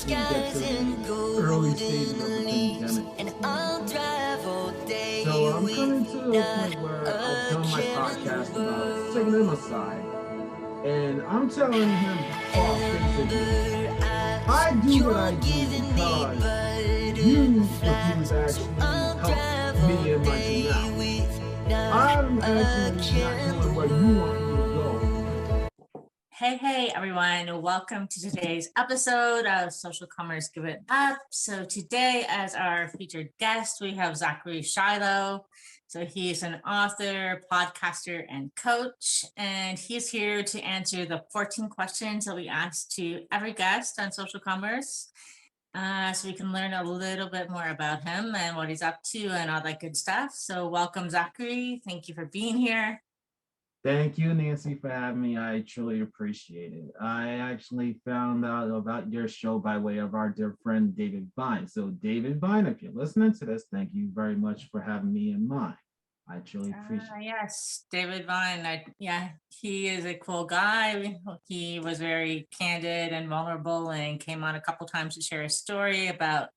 actually get to the early stages of the pandemic. So I'm coming to a point where I've done my podcast about taking him aside, and I'm telling him authentically, I do what I do because you refuse to actually help me in my canal. I'm actually not doing where you want me to go. Hey, everyone. Welcome to today's episode of Social Commerce Give It Up. So today, as our featured guest, we have Zachary Shiloh. So he's an author, podcaster, and coach, and he's here to answer the 14 questions that we ask to every guest on social commerce. So we can learn a little bit more about him and what he's up to and all that good stuff. So welcome, Zachary. Thank you for being here. Thank you, Nancy, for having me. I truly appreciate it. I actually found out about your show by way of our dear friend, David Vine. So David Vine, if you're listening to this, thank you very much for having me in mind. I truly appreciate it. Yes, David Vine. He is a cool guy. He was very candid and vulnerable and came on a couple times to share a story about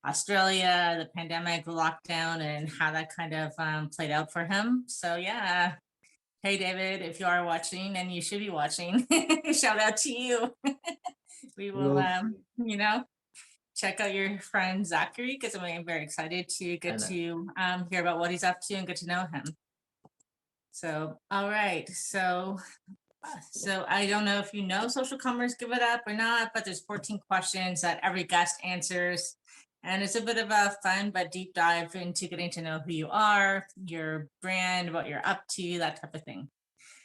Australia, the pandemic, the lockdown, and how that kind of played out for him. So yeah. Hey, David, if you are watching, and you should be watching, shout out to you. We will, check out your friend Zachary, because I'm very excited to get to hear about what he's up to and get to know him. So, all right. So I don't know if you know Social Commerce Give It Up or not, but there's 14 questions that every guest answers. And it's a bit of a fun but deep dive into getting to know who you are, your brand, what you're up to, that type of thing.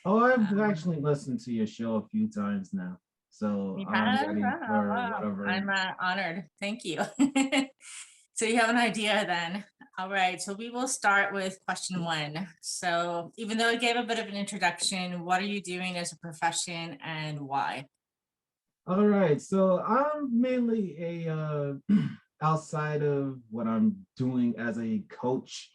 Oh, I've actually listened to your show a few times now. So I'm ready for whatever. I'm honored. Thank you. So you have an idea then. All right. So we will start with question 1. So even though I gave a bit of an introduction, what are you doing as a profession and why? All right. So I'm mainly a outside of what I'm doing as a coach,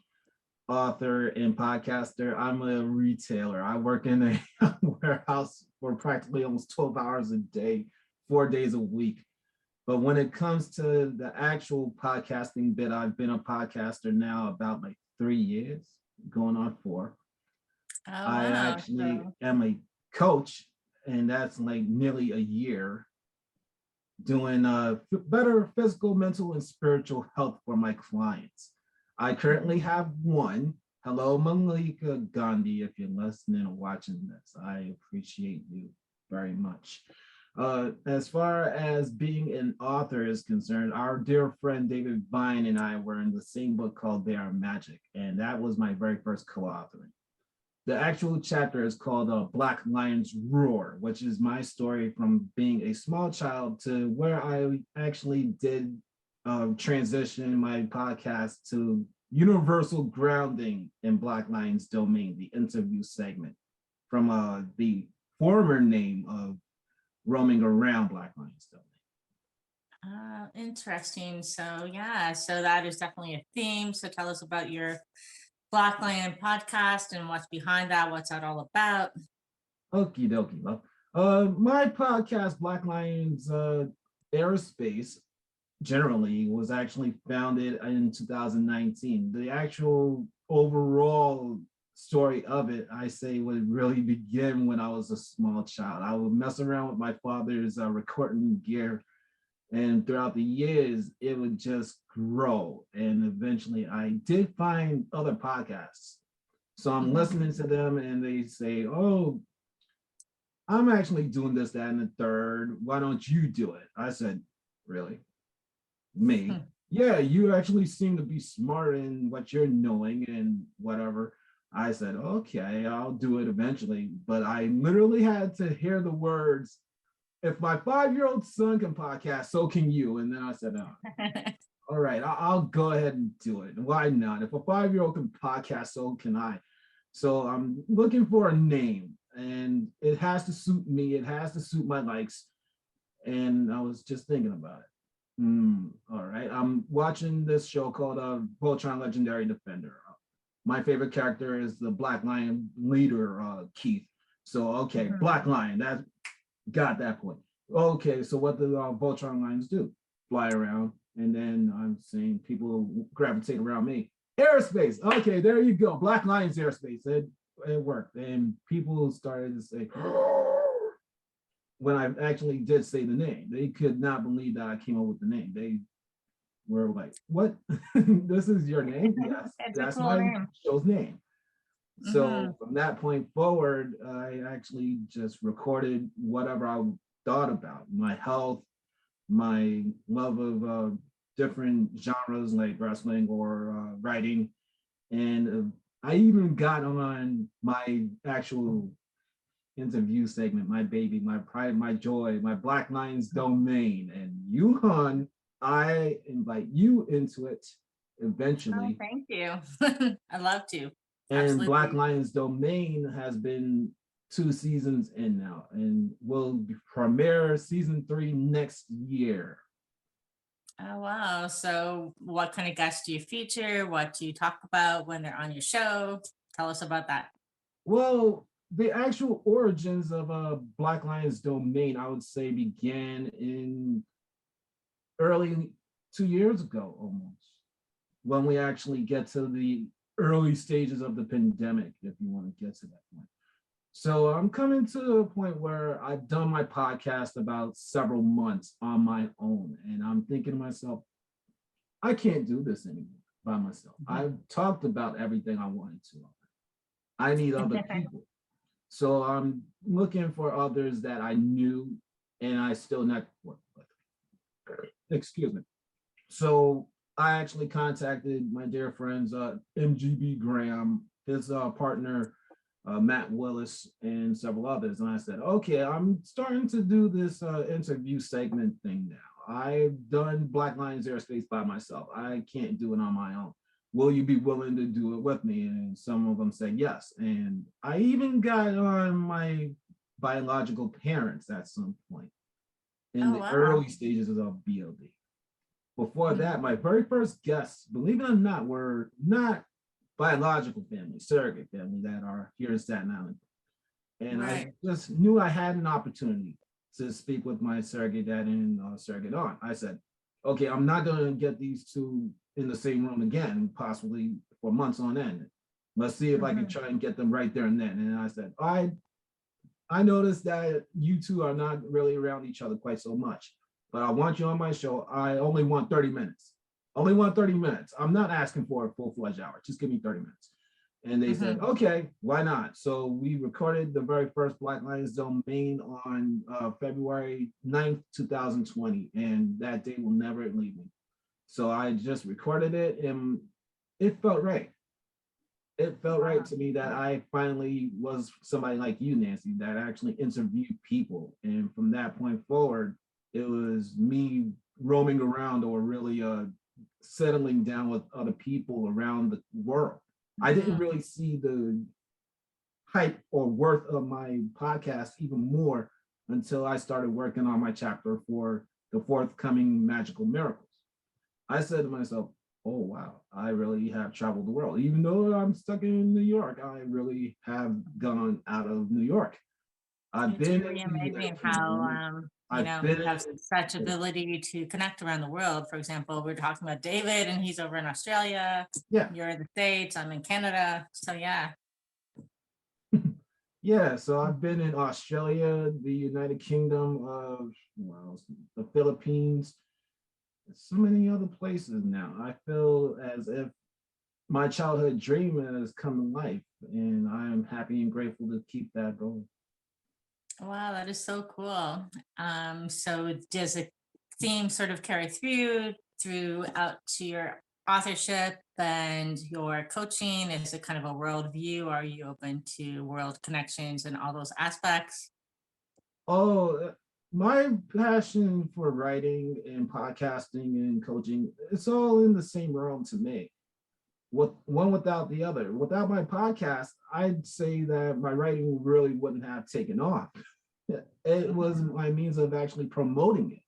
author, and podcaster, I'm a retailer. I work in a warehouse for practically almost 12 hours a day, 4 days a week. But when it comes to the actual podcasting bit, I've been a podcaster now about like 3 years, going on 4. I actually am a coach, and that's like nearly a year, doing better physical, mental, and spiritual health for my clients. I currently have one. Hello, Malika Gandhi, if you're listening or watching this. I appreciate you very much. As far as being an author is concerned, our dear friend David Vine and I were in the same book called They Are Magic, and that was my very first co-authoring. The actual chapter is called Black Lions Roar, which is my story from being a small child to where I actually did transition my podcast to universal grounding in Black Lions domain, the interview segment, from the former name of roaming around Black Lions domain. Interesting. So that is definitely a theme. So tell us about your Black Lion podcast and what's behind that. What's that all about? Okie dokie. My podcast, Black Lions Airspace, generally was actually founded in 2019. The actual overall story of it, I say, would really begin when I was a small child. I would mess around with my father's recording gear, and throughout the years, it would just grow. And eventually I did find other podcasts. So I'm listening to them and they say, oh, I'm actually doing this, that, and the third. Why don't you do it? I said, really? Me? Yeah, you actually seem to be smart in what you're knowing and whatever. I said, okay, I'll do it eventually. But I literally had to hear the words, if my 5-year-old son can podcast, so can you. And then I said, oh, all right, I'll go ahead and do it. Why not? If a 5-year-old can podcast, so can I. So I'm looking for a name, and it has to suit me. It has to suit my likes. And I was just thinking about it. All right, I'm watching this show called Voltron Legendary Defender. My favorite character is the Black Lion leader, Keith. So, okay, Black Lion, that got that point. Okay, so what do Voltron Lions do? fly around, and then I'm seeing people gravitate around me. Airspace. Okay, there you go. Black Lions Airspace. It worked, and people started to say when I actually did say the name, they could not believe that I came up with the name. They were like, "What? This is your name?" Yes, It's a that's cool my name. show's name. Hmm. So from that point forward, I actually just recorded whatever I thought about my health, my love of different genres like wrestling or writing. And I even got on my actual interview segment, my baby, my pride, my joy, my Black Lions domain. And Yuhan, I invite you into it Oh, eventually. thank you. I'd love to. And Black Absolutely. Lions domain has been 2 seasons in now and will premiere season 3 next year. Oh, wow. So, what kind of guests do you feature? What do you talk about when they're on your show? Tell us about that. Well, the actual origins of Black Lions domain, I would say, began in early 2 years ago almost, when we actually get to the early stages of the pandemic, if you want to get to that point. So I'm coming to a point where I've done my podcast about several months on my own, and I'm thinking to myself, I can't do this anymore by myself. I've talked about everything I wanted to. I need other people. So I'm looking for others that I knew and I still network with. Excuse me. So I actually contacted my dear friends, MGB Graham, his partner, Matt Willis, and several others. And I said, okay, I'm starting to do this interview segment thing now. I've done Black Lions Airspace by myself. I can't do it on my own. Will you be willing to do it with me? And some of them said yes. And I even got on my biological parents at some point in Oh, the wow. early stages of BLD. Before that, my very first guests, believe it or not, were not biological family, surrogate family that are here in Staten Island. And I Right. just knew I had an opportunity to speak with my surrogate dad and surrogate aunt. I said, okay, I'm not going to get these two in the same room again, possibly for months on end. Let's see if I can Mhm. try and get them right there and then. And I said, I noticed that you two are not really around each other quite so much, but I want you on my show. I only want 30 minutes. Only want 30 minutes. I'm not asking for a full-fledged hour. Just give me 30 minutes. And they said, Mhm. okay, why not? So we recorded the very first Black Lions domain on February 9th, 2020. And that day will never leave me. So I just recorded it and it felt right. It felt right Wow. to me that I finally was somebody like you, Nancy, that actually interviewed people. And from that point forward, it was me roaming around or really settling down with other people around the world. I didn't Mhm. really see the hype or worth of my podcast even more until I started working on my chapter for the forthcoming Magical Miracles. I said to myself, oh, wow, I really have traveled the world. Even though I'm stuck in New York, I really have gone out of New York. I've It's been in really the United amazing how, Kingdom. I've you been have in, such ability to connect around the world. For example, we're talking about David, and he's over in Australia. yeah, You're in the States. I'm in Canada. So yeah. yeah. So I've been in Australia, the United Kingdom, well, the Philippines, so many other places now. I feel as if my childhood dream has come to life, and I am happy and grateful to keep that going. Wow, that is so cool. So does a theme sort of carry throughout to your authorship and your coaching? Is it kind of a world view? Are you open to world connections and all those aspects? Oh, my passion for writing and podcasting and coaching, it's all in the same realm to me. With one without the other. Without my podcast, I'd say that my writing really wouldn't have taken off. It was Mhm. my means of actually promoting it.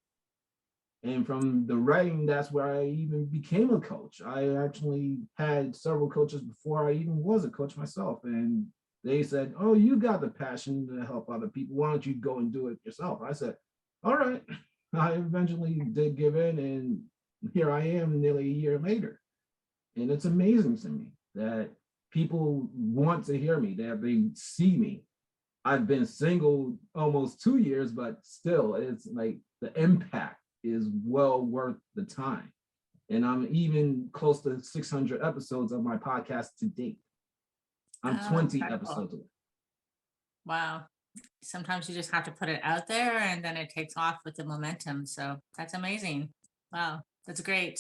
And from the writing, that's where I even became a coach. I actually had several coaches before I even was a coach myself. And they said, oh, you got the passion to help other people. Why don't you go and do it yourself? I said, all right. I eventually did give in, and here I am nearly a year later. And it's amazing to me that people want to hear me, that they see me. I've been single almost 2 years, but still, it's like the impact is well worth the time. And I'm even close to 600 episodes of my podcast to date. I'm Oh, 20 incredible. episodes away. Wow. Sometimes you just have to put it out there and then it takes off with the momentum. So that's amazing. Wow, that's great.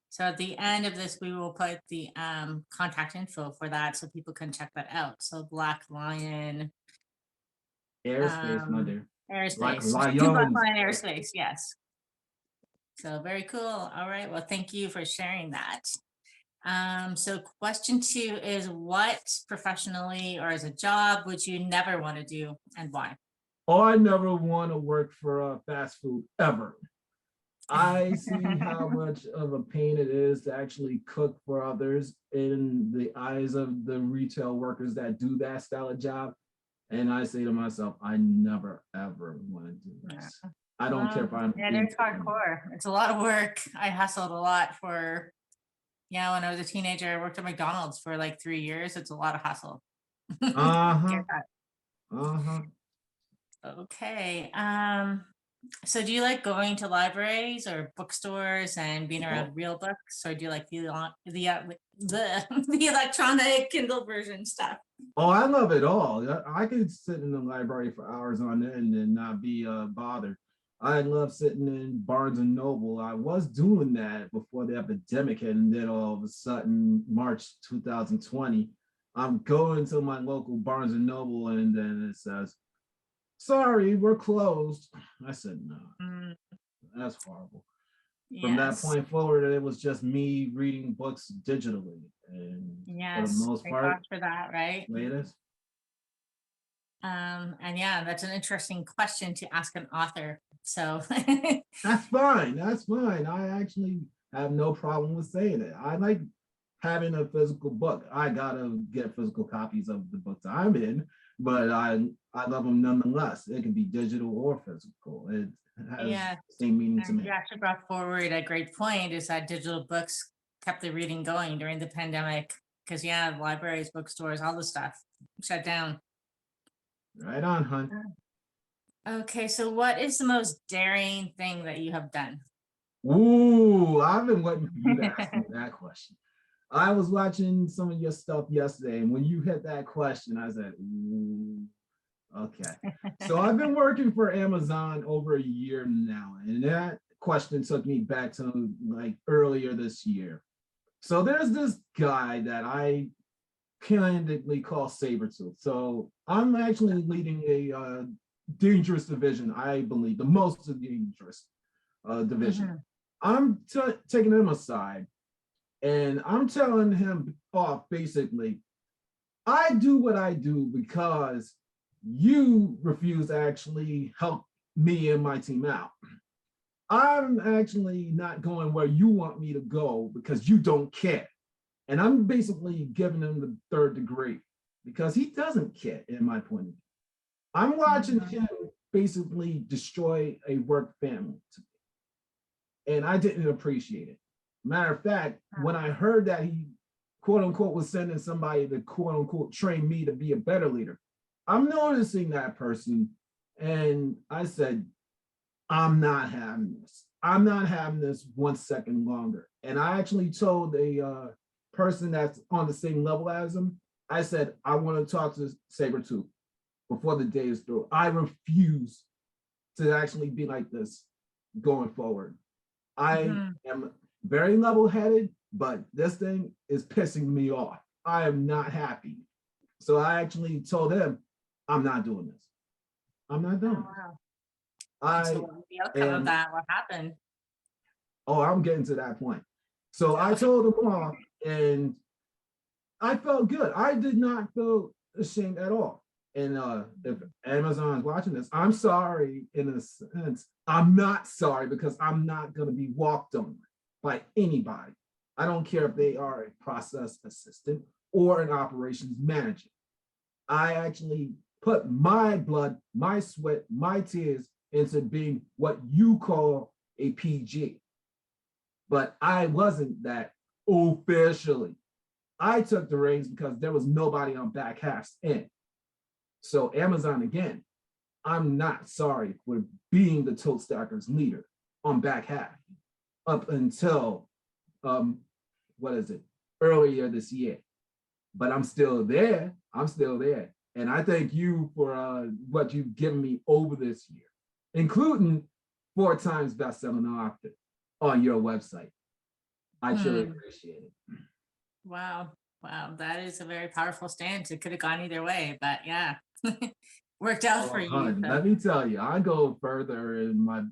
So at the end of this, we will put the contact info for that so people can check that out. So Black Lion Airspace, my um, dear. Black Airspace, Black Lions. Lion Airspace, yes. So very cool. All right. Well, thank you for sharing that. So question 2 is what professionally or as a job would you never want to do and why? Oh, I never want to work for fast food ever. I see how much of a pain it is to actually cook for others in the eyes of the retail workers that do that style of job. And I say to myself, I never ever want to do Yeah. this. I don't care if I'm Yeah, it being is hardcore. It's a lot of work. I hustled a lot for, yeah, when I was a teenager, I worked at McDonald's for like 3 years. It's a lot of hustle. uh-huh. Get that. Uh-huh. Okay. So do you like going to libraries or bookstores and being Oh, around real books, or do you like the electronic Kindle version stuff? oh, I love it all. I could sit in the library for hours on end and not be bothered. I love sitting in Barnes and Noble. I was doing that before the epidemic hit, and then all of a sudden, March 2020, I'm going to my local Barnes and Noble, and then it says, "Sorry, we're closed." I said, "No, Mm, that's horrible." From that yes. point forward, it was just me reading books digitally, and for the Yes. most Thank part, God for that, right? the way it is. And yeah, that's an interesting question to ask an author. So That's fine. That's fine. I actually have no problem with saying it. I like having a physical book. I gotta get physical copies of the books I'm in, but I love them nonetheless. It can be digital or physical. It has yeah, the same meaning to and you me. actually brought forward a great point is that digital books kept the reading going during the pandemic because yeah, libraries, bookstores, all the stuff shut down. Right on, hun. Okay, so what is the most daring thing that you have done? Ooh, I've been waiting for you to ask me that question. I was watching some of your stuff yesterday, and when you hit that question, I said, ooh, okay. So I've been working for Amazon over a year now, and that question took me back to like earlier this year. So there's this guy that I candidly call Sabretooth. So I'm actually leading a dangerous division, I believe, the most dangerous division. Mhm. I'm taking him aside and I'm telling him off basically, I do what I do because you refuse to actually help me and my team out. I'm actually not going where you want me to go because you don't care. And I'm basically giving him the third degree because he doesn't care, in my point of view. I'm watching Mhm. him basically destroy a work family. And I didn't appreciate it. Matter of fact, when I heard that he quote unquote was sending somebody to quote unquote train me to be a better leader, I'm noticing that person. And I said, I'm not having this. I'm not having this 1 second longer. And I actually told a person that's on the same level as him, I said, I want to talk to Sabretooth before the day is through. I refuse to actually be like this going forward. I Mhm. am very level headed, but this thing is pissing me off. I am not happy. So I actually told him, I'm not doing this. I'm not Oh, doing this. wow. And so I what was the outcome of am, that? What happened? oh, I'm getting to that point. So I Oh, told him off and I felt good. I did not feel ashamed at all. And if Amazon is watching this, I'm sorry in a sense. I'm not sorry because I'm not going to be walked on by anybody. I don't care if they are a process assistant or an operations manager. I actually put my blood, my sweat, my tears into being what you call a PG. But I wasn't that officially. I took the reins because there was nobody on back half's end. So Amazon, again, I'm not sorry for being the Tote Stackers leader on back half up until what is it, earlier this year. But I'm still there. I'm still there. And I thank you for what you've given me over this year, including 4 times best-selling author on your website. I truly appreciate it. Wow. Wow. That is a very powerful stance. It could have gone either way, but yeah, worked out for you. Hun, So. let me tell you, I go further in my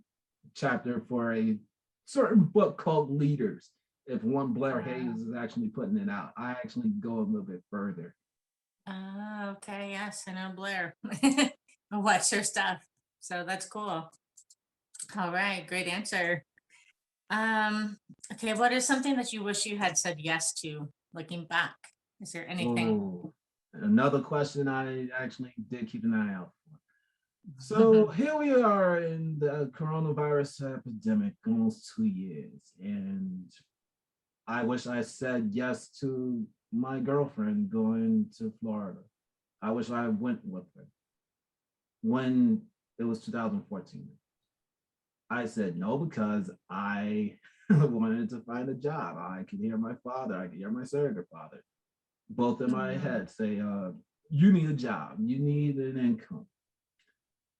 chapter for a certain book called Leaders. If one Blair Hayes is actually putting it out, I actually go a little bit further. Okay. Yes, I know Blair. Watch her stuff. So that's cool. All right. Great answer. Okay. What is something that you wish you had said yes to looking back? Is there anything? Oh, another question I actually did keep an eye out for. So here we are in the coronavirus epidemic, almost 2 years. And I wish I said yes to my girlfriend going to Florida. I wish I went with her when it was 2014. I said no because I wanted to find a job. I could hear my father, I could hear my surrogate father, both in my head say, you need a job, you need an income.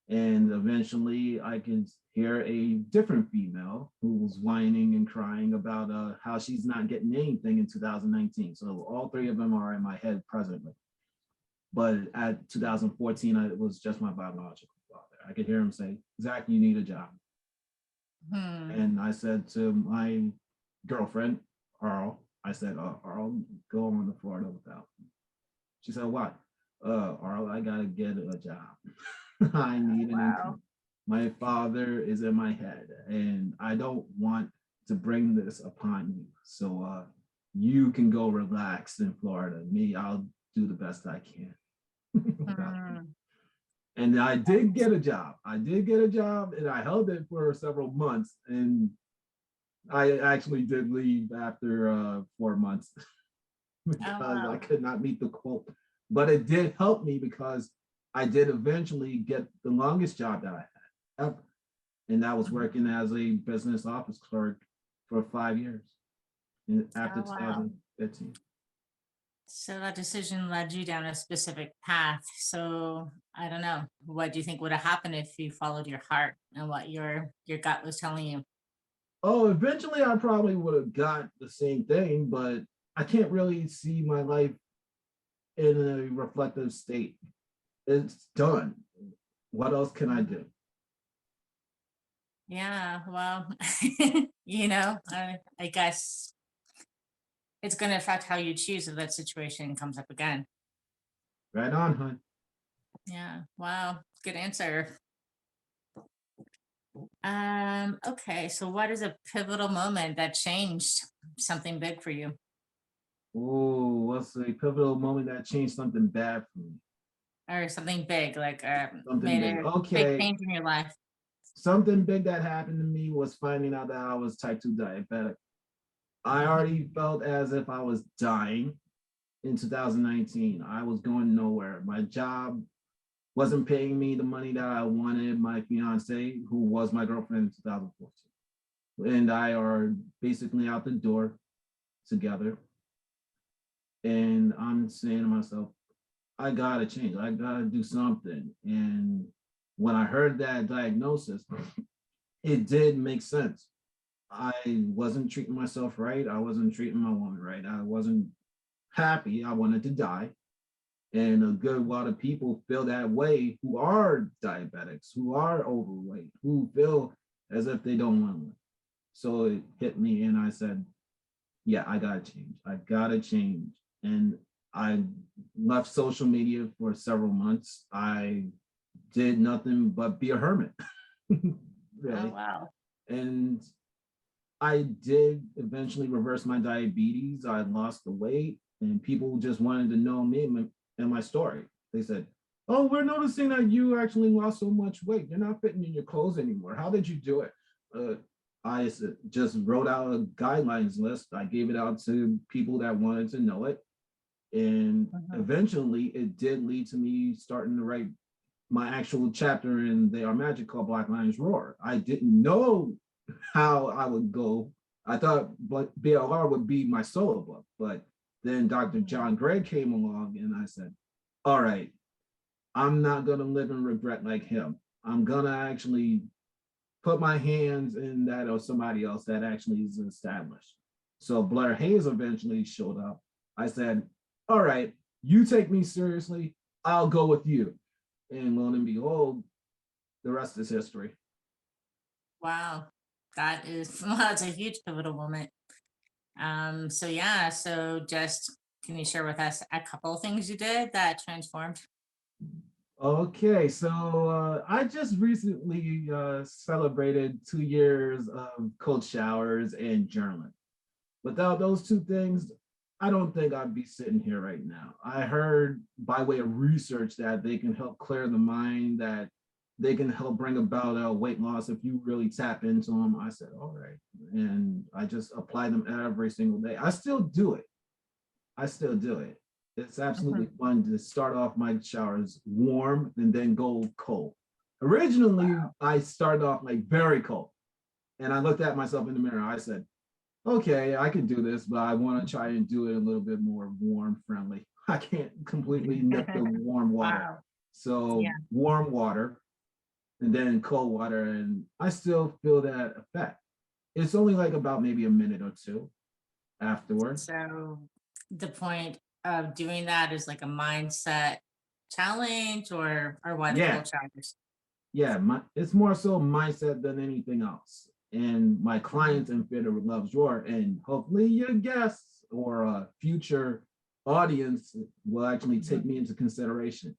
And eventually I can hear a different female who's whining and crying about how she's not getting anything in 2019. So all 3 of them are in my head presently. But at 2014, it was just my biological father. I could hear him say, Zach, you need a job. And I said to my girlfriend, Earl, I said, Earl, go on to Florida without me. She said, what? Earl, I gotta get a job. I need an income. My father is in my head and I don't want to bring this upon you. So you can go relax in Florida. Me, I'll do the best I can. And I did get a job. And I held it for several months. And I actually did leave after 4 months because I could not meet the quote. But it did help me because I did eventually get the longest job that I had ever. And that was working as a business office clerk for 5 years after 2015. So that decision led you down a specific path. So I don't know, what do you think would have happened if you followed your heart and what your gut was telling you? Oh, eventually I probably would have got the same thing, but I can't really see my life in a reflective state. It's done. What else can I do? Yeah, well, I guess it's going to affect how you choose if that situation comes up again. Right on, hon. Yeah, wow, good answer. Okay, so what is a pivotal moment that changed something big for you? Oh, what's a pivotal moment that changed something bad for me? Or something big, like Something made big. a big Okay. change in your life? Something big that happened to me was finding out that I was type 2 diabetic. I already felt as if I was dying in 2019. I was going nowhere. My job wasn't paying me the money that I wanted. My fiance, who was my girlfriend in 2014, and I are basically out the door together. And I'm saying to myself, I gotta change. I gotta do something. And when I heard that diagnosis, it did make sense. I wasn't treating myself right. I wasn't treating my woman right. I wasn't happy. I wanted to die. And a good lot of people feel that way who are diabetics, who are overweight, who feel as if they don't want to live. So it hit me and I said, yeah, I gotta change. I gotta change. And I left social media for several months. I did nothing but be a hermit. Really. Oh, wow. And I did eventually reverse my diabetes. I lost the weight and people just wanted to know me and my story. They said, oh, we're noticing that you actually lost so much weight. You're not fitting in your clothes anymore. How did you do it? Uh, I just wrote out a guidelines list. I gave it out to people that wanted to know it. And Mhm. eventually it did lead to me starting to write my actual chapter in They Are Magic called Black Lions Roar. I didn't know how I would go. I thought BLR would be my solo book, but then Dr. John Gray came along and I said, all right, I'm not going to live in regret like him. I'm going to actually put my hands in that of somebody else that actually is established. So Blair Hayes eventually showed up. I said, all right, you take me seriously, I'll go with you. And lo and behold, the rest is history. Wow. That is, well, that's a huge pivotal moment. So yeah, so just can you share with us a couple of things you did that transformed? Okay, so I just recently celebrated 2 years of cold showers and journaling. Without those two things, I don't think I'd be sitting here right now. I heard by way of research that they can help clear the mind, that they can help bring about weight loss if you really tap into them. I said, all right. And I just apply them every single day. I still do it. I still do it. It's absolutely Mhm. fun to start off my showers warm and then go cold. Originally, I started off like very cold. And I looked at myself in the mirror. I said, okay, I can do this, but I want to try and do it a little bit more warm friendly. I can't completely nip the warm water. Wow. Yeah. So warm water and then cold water, and I still feel that effect. It's only like about maybe a minute or two afterwards. So the point of doing that is like a mindset challenge or why the Yeah, cold showers? yeah, it's more so mindset than anything else. And my Mhm. clients in Theater Loves Your, and hopefully your guests or a future audience will actually take Mhm. me into consideration.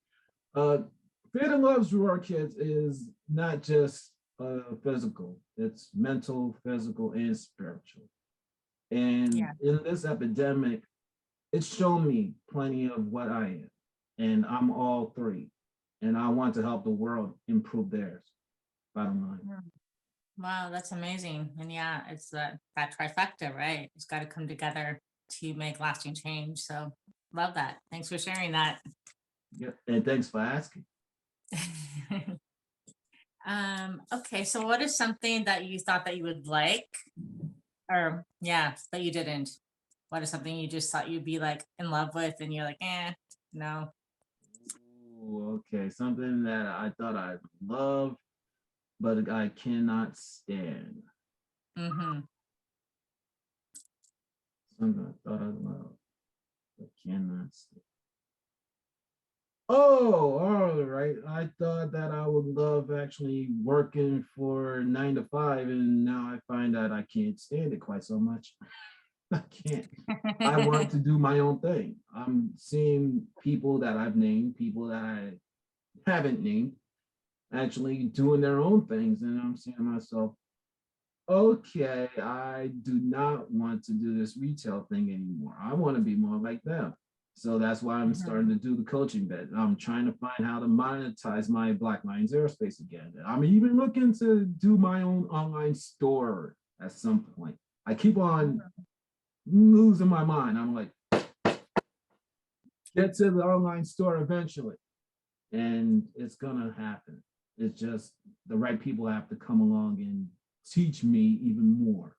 Uh, Theater Loves Your Kids is not just physical; it's mental, physical, and spiritual. And Yeah. in this epidemic, it's shown me plenty of what I am, and I'm all three. And I want to help the world improve theirs. Bottom line. Mm. Wow, that's amazing. And yeah, it's that trifecta, right? It's got to come together to make lasting change. So love that. Thanks for sharing that. Yep. And thanks for asking. Okay, so what is something that you thought that you would like, or yeah, but you didn't? What is something you just thought you'd be like in love with, and you're like, no. Ooh, okay, something that I thought I'd love, but I cannot stand. Mm-hmm. Something I thought I'd love, but cannot stand. Oh, all right. I thought that I would love actually working for 9 to 5, and now I find that I can't stand it quite so much. I can't. I want to do my own thing. I'm seeing people that I've named, people that I haven't named, actually doing their own things. And I'm saying to myself, okay, I do not want to do this retail thing anymore. I want to be more like them. So that's why I'm starting Mhm. to do the coaching bit. I'm trying to find how to monetize my Black Lions Airspace again. I'm even looking to do my own online store at some point. I keep on losing my mind. I'm like, get to the online store eventually. And it's gonna happen. It's just the right people have to come along and teach me even more.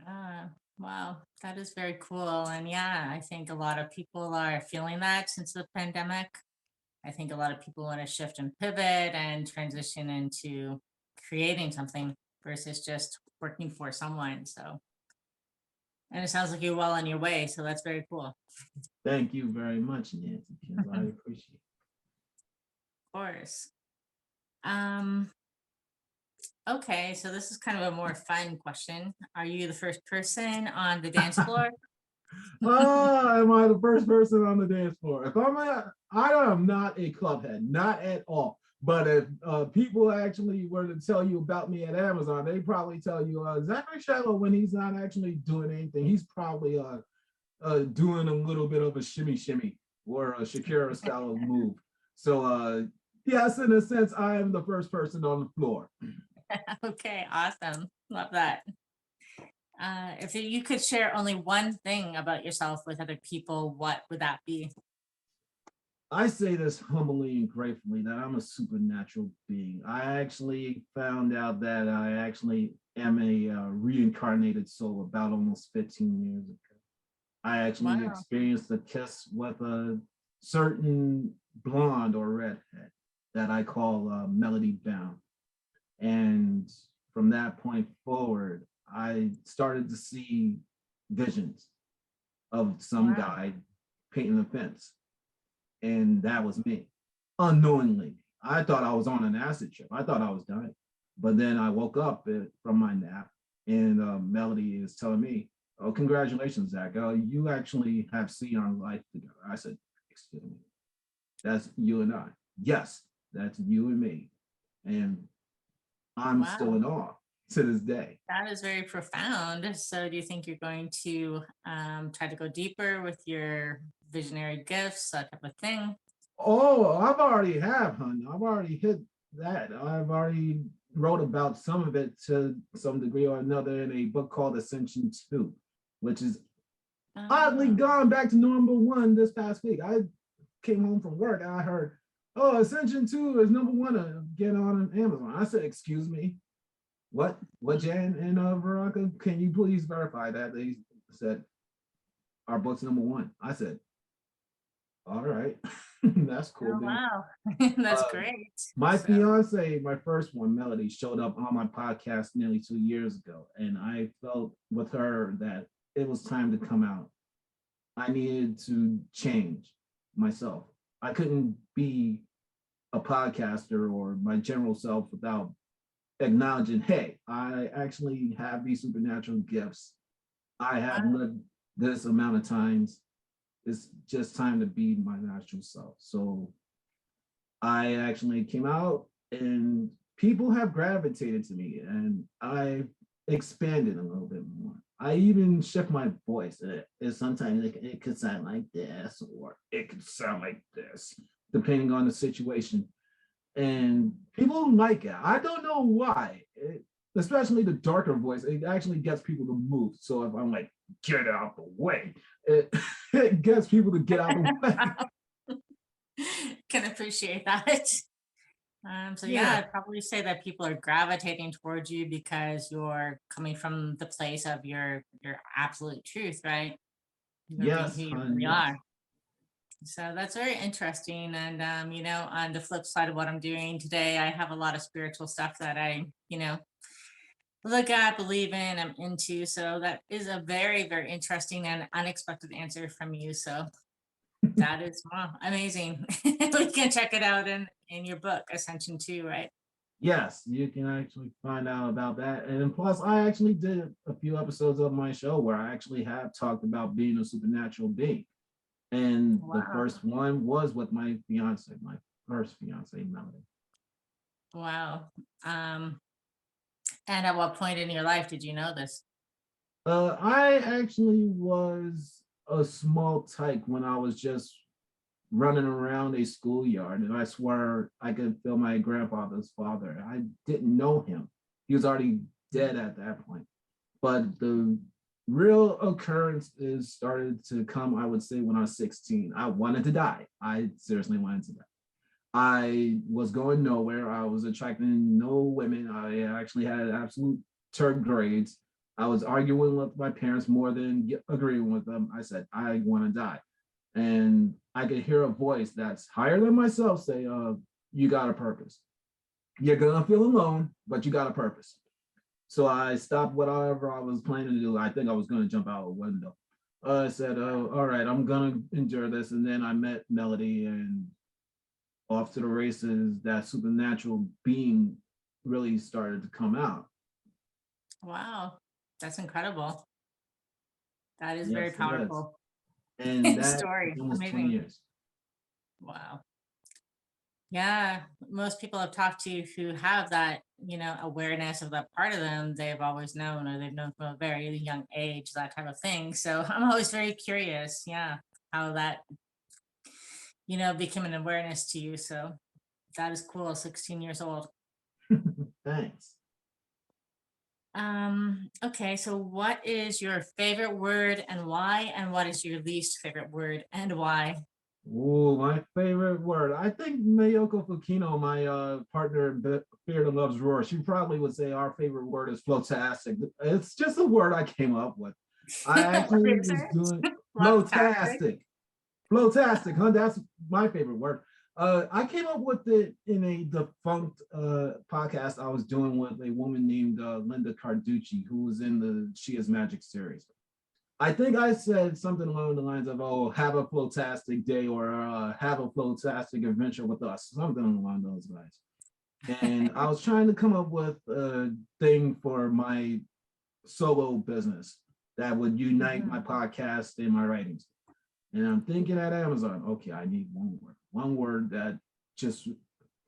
Ah, wow, that is very cool. And yeah, I think a lot of people are feeling that since the pandemic. I think a lot of people want to shift and pivot and transition into creating something versus just working for someone. So, and it sounds like you're well on your way. So that's very cool. Thank you very much, Nancy, because I Of appreciate course. Um, okay, so this is kind of a more fun question. Are you the first person on the dance it. floor? Oh, am I the first person on the dance floor? I am not a clubhead, not at all. But if people actually were to tell you about me at Amazon, they probably tell you Zachary Shiloh, when he's not actually doing anything, he's probably doing a little bit of a shimmy shimmy or a Shakira style of move. So yes, in a sense, I am the first person on the floor. Okay, awesome. Love that. If you could share only one thing about yourself with other people, what would that be? I say this humbly and gratefully that I'm a supernatural being. I actually found out that I actually am a reincarnated soul about almost 15 years ago. I actually Wow. experienced a kiss with a certain blonde or redhead that I call Melody Bound. And from that point forward, I started to see visions of some Wow. guy painting a fence. And that was me, unknowingly. I thought I was on an acid trip. I thought I was dying. But then I woke up from my nap, and Melody is telling me, "Oh, congratulations, Zach. You actually have seen our life together." I said, "Excuse me, that's you and I." Yes, that's you and me. And I'm still Wow. in awe to this day. That is very profound. So, do you think you're going to try to go deeper with your visionary gifts, that type of thing? Oh, I've already have, hun. I've already hit that. I've already wrote about some of it to some degree or another in a book called Ascension 2, which is oddly Oh, gone back to number one this past week. I came home from work and I heard, oh, Ascension 2 is number one again on Amazon. I said, excuse me, what? What, Jan and Veronica? Can you please verify that? They said, our book's number one. I said, all right, that's cool. oh Then wow. That's uh, great. my So, fiance, my first one, Melody, showed up on my podcast nearly 2 years ago, and I felt with her that it was time to come out. I needed to change myself. I couldn't be a podcaster or my general self without acknowledging, hey, I actually have these supernatural gifts. I have wow. lived this amount of times. It's just time to be my natural self. So I actually came out and people have gravitated to me and I expanded a little bit more. I even shift my voice. Sometimes it could sound like this or it could sound like this, depending on the situation. And people like it. I don't know why. Especially the darker voice, it actually gets people to move. So if I'm like, get out the way, it, it gets people to get out the way. Can appreciate that. So yeah, Yeah. I'd probably say that people are gravitating towards you because you're coming from the place of your absolute truth, right? You're being who Yes, you hun, really yes. are. So that's very interesting. And on the flip side of what I'm doing today, I have a lot of spiritual stuff that I look at, believe in, I'm into. So that is a very, very interesting and unexpected answer from you. So that is wow, amazing. We can check it out in your book, Ascension 2, right? Yes, you can actually find out about that. And plus, I actually did a few episodes of my show where I actually have talked about being a supernatural being. And the Wow. first one was with my fiance, my first fiance, Melody. Wow. Um, and at what point in your life did you know this? I actually was a small tyke when I was just running around a schoolyard, and I swear I could feel my grandfather's father. I didn't know him; he was already dead at that point. But the real occurrence is started to come, I would say, when I was 16. I wanted to die. I seriously wanted to die. I was going nowhere. I was attracting no women. I actually had absolute third grades. I was arguing with my parents more than agreeing with them. I said, I want to die. And I could hear a voice that's higher than myself say, you got a purpose. You're going to feel alone, but you got a purpose. So I stopped whatever I was planning to do. I think I was going to jump out a window. I said, oh, all right, I'm going to endure this. And then I met Melody and off to the races, that supernatural being really started to come out. Wow. That's incredible. That is very Yes, it is. powerful And that is story. almost 20 Amazing. years. Wow. Yeah, most people I've talked to who have that awareness of that part of them, they've always known or they've known from a very young age, that type of thing. So I'm always very curious, yeah, how that became an awareness to you. So that is cool. 16 years old. Thanks. Okay, so what is your favorite word and why? And what is your least favorite word and why? Oh, my favorite word. I think Mayoko Fukino, my partner in Fear That Loves Roar, she probably would say our favorite word is flotastic. It's just a word I came up with. I What actually is was it? doing Love-tastic? flotastic. Flotastic, huh? That's my favorite word. I came up with it in a defunct podcast I was doing with a woman named Linda Carducci, who was in the She Is Magic series. I think I said something along the lines of, "Oh, have a flotastic day," or "Have a flotastic adventure with us," something along those lines. And I was trying to come up with a thing for my solo business that would unite my Mhm. podcast and my writings. And I'm thinking at Amazon, okay, I need one word that just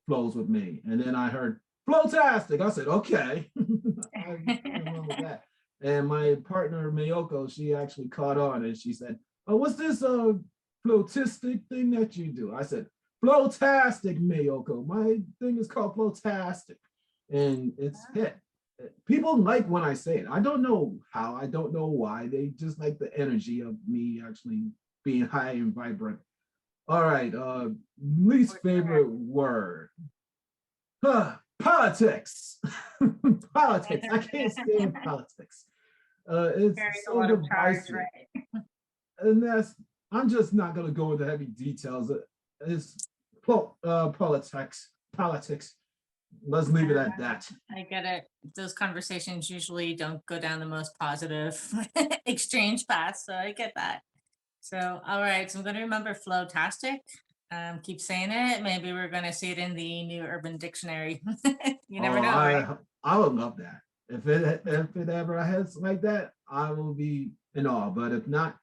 flows with me. And then I heard flotastic. I said, okay, I'm going along with that. And my partner Mayoko, she actually caught on and she said, "Oh, what's this flotistic thing that you do?" I said, "Flotastic, Mayoko. My thing is called flotastic." And it's hit. People like when I say it. I don't know how, I don't know why. They just like the energy of me actually being high and vibrant. All right, least For sure. favorite word. Politics. Politics. I can't stand politics. It's Carries a so lot of charge, divisive. right? And I'm just not going to go into heavy details. It's politics. Politics. Let's leave it at that. I get it. Those conversations usually don't go down the most positive exchange path, so I get that. So, all right, so I'm going to remember flowtastic. Keep saying it. Maybe we're going to see it in the new Urban Dictionary. You Oh, never know, right? I would love that. If it ever has like that, I will be in awe. But if not,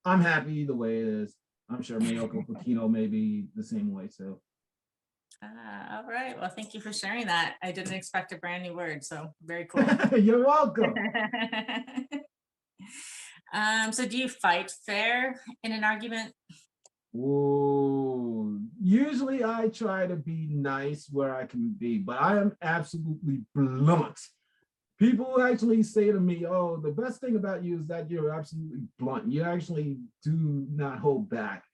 I'm happy the way it is. I'm sure Mayoko Fukino may be the same way too. All right. Well, thank you for sharing that. I didn't expect a brand new word, so very cool. You're welcome. So do you fight fair in an argument? Ooh, usually I try to be nice where I can be, but I am absolutely blunt. People actually say to me, "Oh, the best thing about you is that you're absolutely blunt. You actually do not hold back."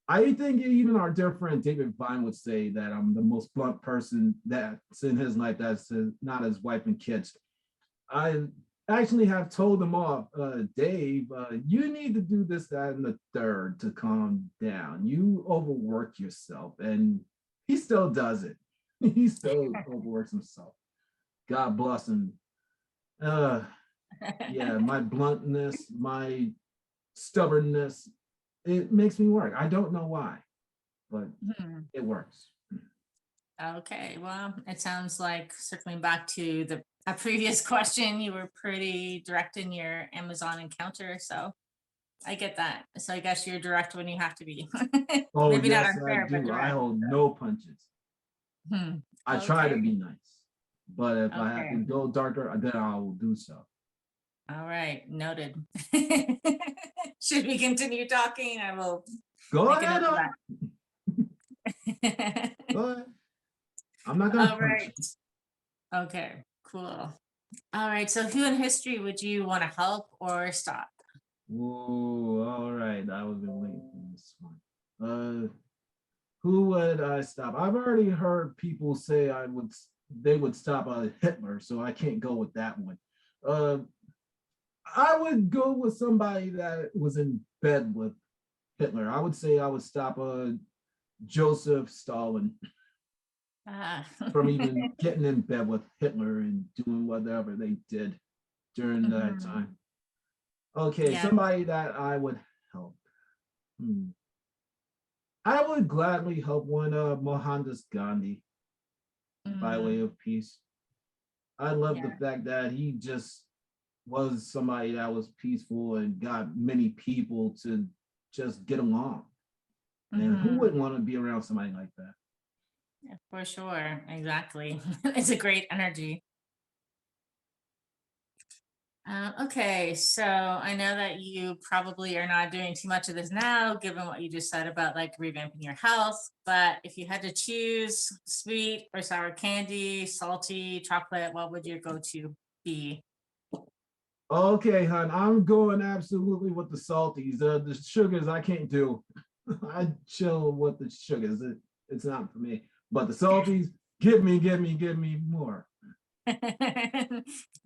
I think even our dear friend David Vine would say that I'm the most blunt person that's in his life, that's not his wife and kids. I actually have told him off, Dave, you need to do this, that, and the third to calm down. You overwork yourself, and he still does it. He still overworks himself. God bless him. Uh, yeah, my bluntness, my stubbornness, it makes me work. I don't know why, but Hmm. it works. Okay, well, it sounds like circling back to the a previous question, you were pretty direct in your Amazon encounter, so I get that. So I guess you're direct when you have to be. Oh, Maybe not yes, I unfair, but do. I direct. hold no punches. Hmm. I try to Okay, be nice, but if I have to okay. go darker, then I will do so. All right, noted. Should we continue talking? I will Go make a ahead, note of on. that. Go ahead. I'm not gonna All punch right. you. Okay, cool. All right, so who in history would you want to help or stop? Whoa, all right. I was been waiting for this one. Who would I stop? I've already heard people say they would stop Hitler, so I can't go with that one. Uh, I would go with somebody that was in bed with Hitler. I would say I would stop Joseph Stalin Ah. from even getting in bed with Hitler and doing whatever they did during that Mhm. time. Okay, Yeah. somebody that I would help. Hmm. I would gladly help one Mohandas Gandhi by way Mm, of peace. I love the yeah. fact that he just was somebody that was peaceful and got many people to just get along. And who Hmm. wouldn't want to be around somebody like that? Yeah, for sure. Exactly. It's a great energy. Okay, so I know that you probably are not doing too much of this now, given what you just said about like revamping your health. But if you had to choose sweet or sour candy, salty, chocolate, what would your go-to be? Okay, hon, I'm going absolutely with the salties. The sugars I can't do. I chill with the sugars. It's not for me. But the salties, give me more.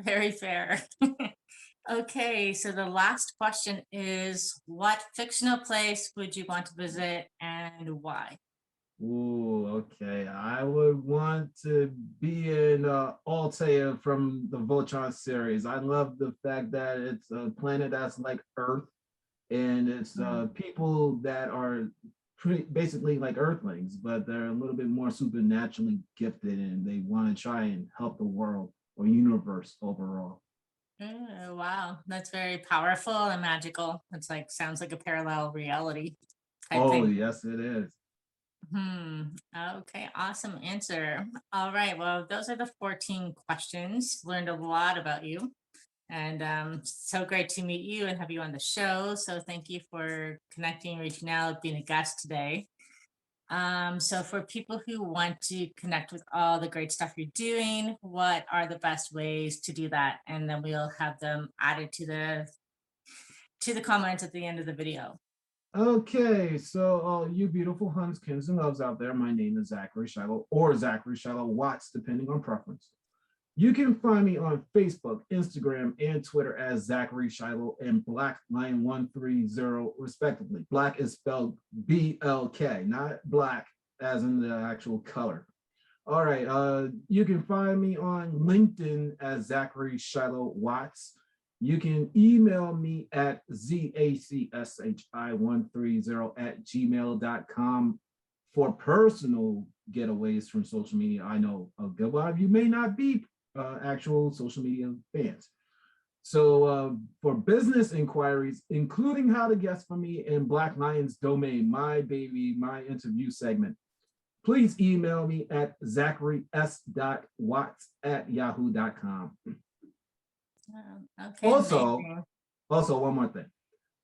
Very fair. Okay, so the last question is, what fictional place would you want to visit and why? Ooh, okay. I would want to be in Altair from the Voltron series. I love the fact that it's a planet that's like Earth, and it's Mm. people that are basically like Earthlings, but they're a little bit more supernaturally gifted, and they want to try and help the world or universe overall. Wow, that's very powerful and magical. It's like sounds like a parallel reality type Oh, thing. yes, it is. Hmm. Okay, awesome answer. All right. Well, those are the 14 questions. Learned a lot about you. And so great to meet you and have you on the show. So thank you for connecting, reaching out, being a guest today. So for people who want to connect with all the great stuff you're doing, what are the best ways to do that? And then we'll have them added to the comments at the end of the video. Okay, so you beautiful Hunskins and loves out there, my name is Zachary Shiloh or Zachary Shiloh Watts, depending on preference. You can find me on Facebook, Instagram, and Twitter as Zachary Shiloh and Black Lion 130, respectively. Black is spelled BLK, not black as in the actual color. All right. You can find me on LinkedIn as Zachary Shiloh Watts. You can email me at zacshi130@gmail.com for personal getaways from social media. I know a good lot of you may not be actual social media fans. So for business inquiries, including how to guest for me in Black Lion's domain, my baby, my interview segment, please email me at zacharys.watts@yahoo.com. Okay, Also, amazing. one more thing.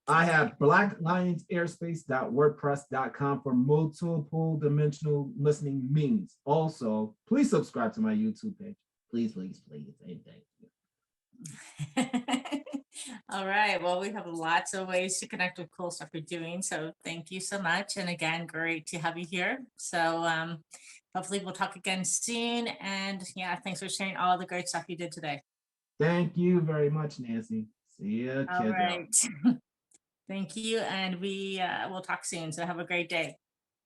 I have blacklionsairspace.wordpress.com for multiple dimensional listening means. Also, please subscribe to my YouTube page. Please, please, please. And thank you. All right. Well, we have lots of ways to connect with cool stuff you're doing. So thank you so much. And again, great to have you here. So hopefully we'll talk again soon. And yeah, thanks for sharing all the great stuff you did today. Thank you very much, Nancy. See you, All kiddo. right. Thank you. And we will talk soon. So have a great day.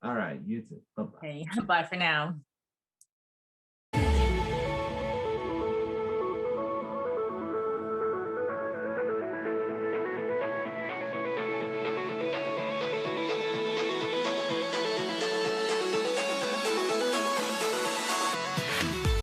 All right, you too. Bye-bye. Okay. Bye for now.